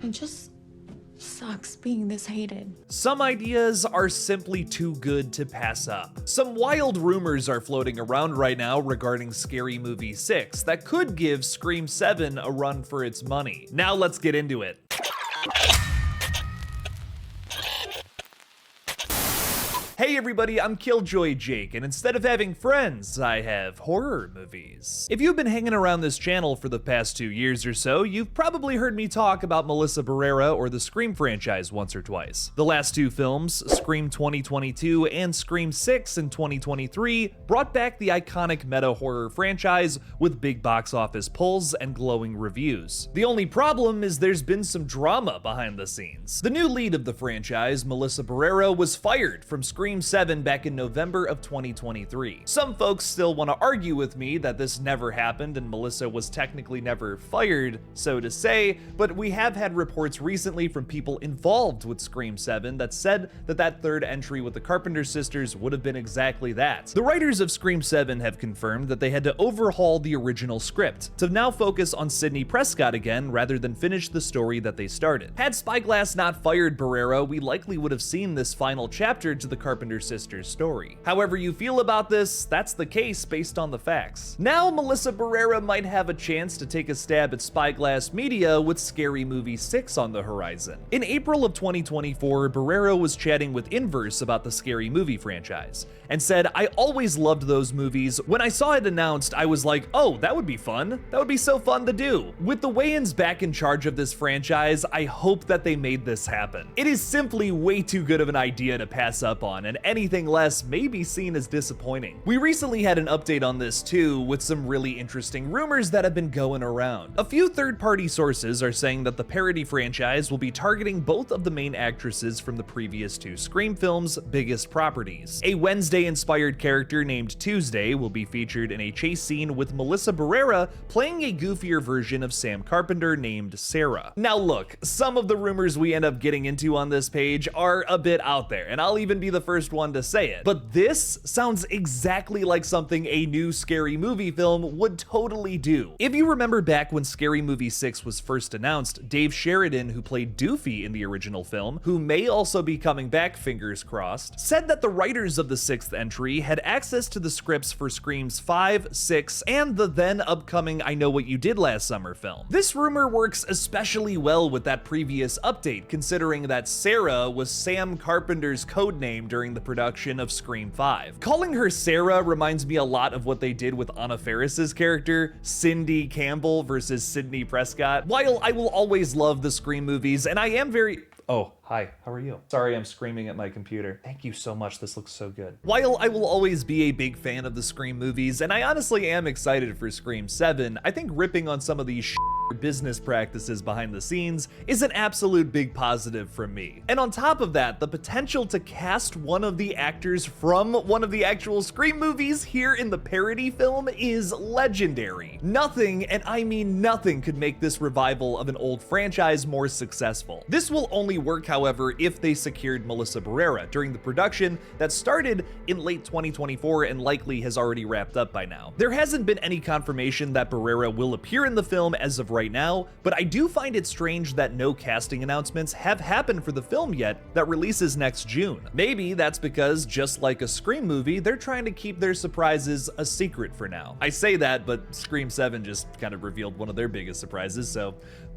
It just sucks being this hated. Some ideas are simply too good to pass up. Some wild rumors are floating around right now regarding Scary Movie 6 that could give Scream 7 a run for its money. Now let's get into it. Hey everybody, I'm Killjoy Jake, and instead of having friends, I have horror movies. If you've been hanging around this channel for the past 2 years or so, you've probably heard me talk about Melissa Barrera or the Scream franchise once or twice. The last two films, Scream 2022 and Scream 6 in 2023, brought back the iconic meta horror franchise with big box office pulls and glowing reviews. The only problem is there's been some drama behind the scenes. The new lead of the franchise, Melissa Barrera, was fired from Scream 7 back in November of 2023. Some folks still want to argue with me that this never happened and Melissa was technically never fired, so to say, but we have had reports recently from people involved with Scream 7 that said that that third entry with the Carpenter sisters would have been exactly that. The writers of Scream 7 have confirmed that they had to overhaul the original script to now focus on Sidney Prescott again rather than finish the story that they started. Had Spyglass not fired Barrera, we likely would have seen this final chapter to the Carpenter sisters' story. However you feel about this, that's the case based on the facts. Now Melissa Barrera might have a chance to take a stab at Spyglass Media with Scary Movie 6 on the horizon. In April of 2024, Barrera was chatting with Inverse about the Scary Movie franchise and said, "I always loved those movies. When I saw it announced, I was like, oh, that would be fun. That would be so fun to do." With the Wayans back in charge of this franchise, I hope that they made this happen. It is simply way too good of an idea to pass up on, and anything less may be seen as disappointing. We recently had an update on this too, with some really interesting rumors that have been going around. A few third-party sources are saying that the parody franchise will be targeting both of the main actresses from the previous two Scream films' biggest properties. A Wednesday-inspired character named Tuesday will be featured in a chase scene with Melissa Barrera playing a goofier version of Sam Carpenter named Sarah. Now look, some of the rumors we end up getting into on this page are a bit out there, and I'll even be the first one to say it, but this sounds exactly like something a new Scary Movie film would totally do. If you remember back when Scary Movie 6 was first announced, Dave Sheridan, who played Doofy in the original film, who may also be coming back, fingers crossed, said that the writers of the sixth entry had access to the scripts for Screams 5, 6, and the then upcoming I Know What You Did Last Summer film. This rumor works especially well with that previous update, considering that Sarah was Sam Carpenter's codename during the production of Scream 5. Calling her Sarah reminds me a lot of what they did with Anna Faris's character, Cindy Campbell versus Sidney Prescott. While I will always love the Scream movies, and I am very... Oh, hi, how are you? Sorry, I'm screaming at my computer. Thank you so much, this looks so good. While I will always be a big fan of the Scream movies, and I honestly am excited for Scream 7, I think ripping on some of these business practices behind the scenes is an absolute big positive from me. And on top of that, the potential to cast one of the actors from one of the actual Scream movies here in the parody film is legendary. Nothing, and I mean nothing, could make this revival of an old franchise more successful. This will only work, however, if they secured Melissa Barrera during the production that started in late 2024 and likely has already wrapped up by now. There hasn't been any confirmation that Barrera will appear in the film as of right now, but I do find it strange that no casting announcements have happened for the film yet that releases next June. Maybe that's because, just like a Scream movie, they're trying to keep their surprises a secret for now. I say that, but Scream 7 just kind of revealed one of their biggest surprises, so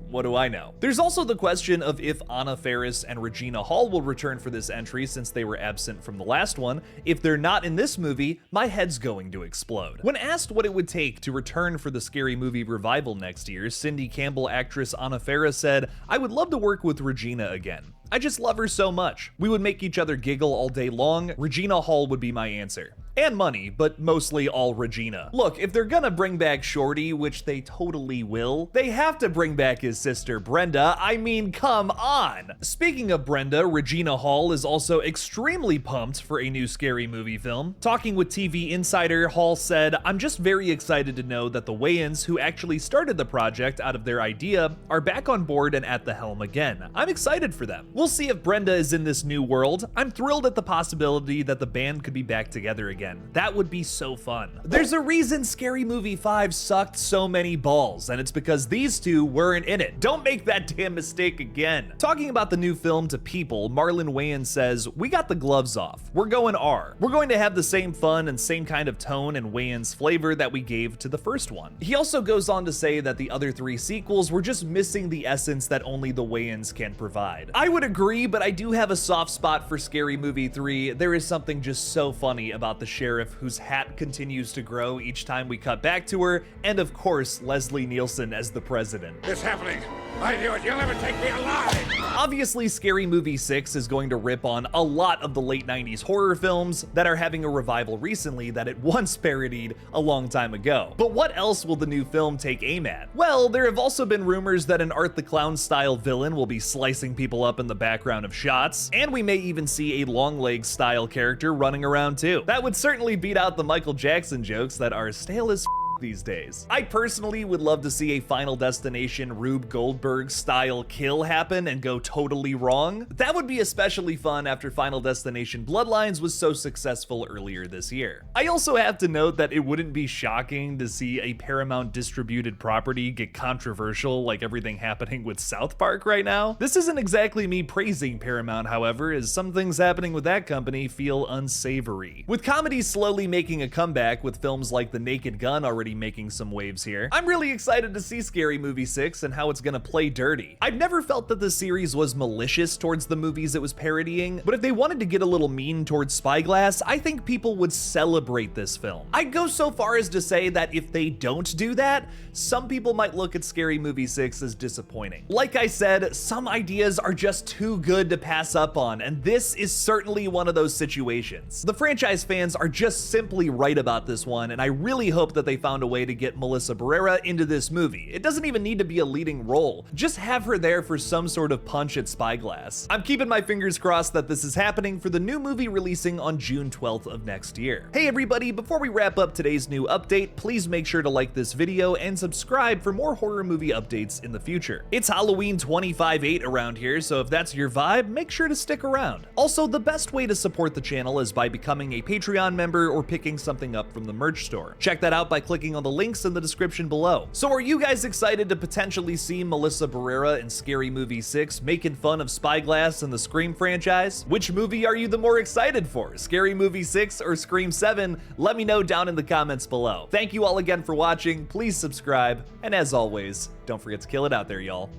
what do I know? There's also the question of if Anna Faris and Regina Hall will return for this entry since they were absent from the last one. If they're not in this movie, my head's going to explode. When asked what it would take to return for the Scary Movie revival next year, Cindy Campbell actress Anna Faris said, "I would love to work with Regina again. I just love her so much. We would make each other giggle all day long. Regina Hall would be my answer. And money, but mostly all Regina. Look, if they're gonna bring back Shorty, which they totally will, they have to bring back his sister Brenda. I mean, come on! Speaking of Brenda, Regina Hall is also extremely pumped for a new Scary Movie film. Talking with TV Insider, Hall said, "I'm just very excited to know that the Wayans, who actually started the project out of their idea, are back on board and at the helm again. I'm excited for them. We'll see if Brenda is in this new world. I'm thrilled at the possibility that the band could be back together again. That would be so fun. There's a reason Scary Movie 5 sucked so many balls, and it's because these two weren't in it. Don't make that damn mistake again. Talking about the new film to People, Marlon Wayans says, "We got the gloves off. We're going R. We're going to have the same fun and same kind of tone and Wayans flavor that we gave to the first one." He also goes on to say that the other three sequels were just missing the essence that only the Wayans can provide. I would agree, but I do have a soft spot for Scary Movie 3. There is something just so funny about the sheriff whose hat continues to grow each time we cut back to her, and of course, Leslie Nielsen as the president. It's happening. I knew it. You'll never take me alive. Obviously, Scary Movie 6 is going to rip on a lot of the late 90s horror films that are having a revival recently that it once parodied a long time ago. But what else will the new film take aim at? Well, there have also been rumors that an Art the Clown style villain will be slicing people up in the background of shots, and we may even see a Longlegs style character running around too. That would certainly beat out the Michael Jackson jokes that are stale as these days. I personally would love to see a Final Destination Rube Goldberg style kill happen and go totally wrong. That would be especially fun after Final Destination Bloodlines was so successful earlier this year. I also have to note that it wouldn't be shocking to see a Paramount distributed property get controversial like everything happening with South Park right now. This isn't exactly me praising Paramount, however, as some things happening with that company feel unsavory. With comedies slowly making a comeback with films like The Naked Gun already making some waves here, I'm really excited to see Scary Movie 6 and how it's gonna play dirty. I've never felt that the series was malicious towards the movies it was parodying, but if they wanted to get a little mean towards Spyglass, I think people would celebrate this film. I'd go so far as to say that if they don't do that, some people might look at Scary Movie 6 as disappointing. Like I said, some ideas are just too good to pass up on, and this is certainly one of those situations. The franchise fans are just simply right about this one, and I really hope that they found a way to get Melissa Barrera into this movie. It doesn't even need to be a leading role. Just have her there for some sort of punch at Spyglass. I'm keeping my fingers crossed that this is happening for the new movie releasing on June 12th of next year. Hey everybody, before we wrap up today's new update, please make sure to like this video and subscribe for more horror movie updates in the future. It's Halloween 25/8 around here, so if that's your vibe, make sure to stick around. Also, the best way to support the channel is by becoming a Patreon member or picking something up from the merch store. Check that out by clicking on the links in the description below. So are you guys excited to potentially see Melissa Barrera in Scary Movie 6 making fun of Spyglass and the Scream franchise? Which movie are you the more excited for, Scary Movie 6 or Scream 7? Let me know down in the comments below. Thank you all again for watching, please subscribe, and as always, don't forget to kill it out there, y'all.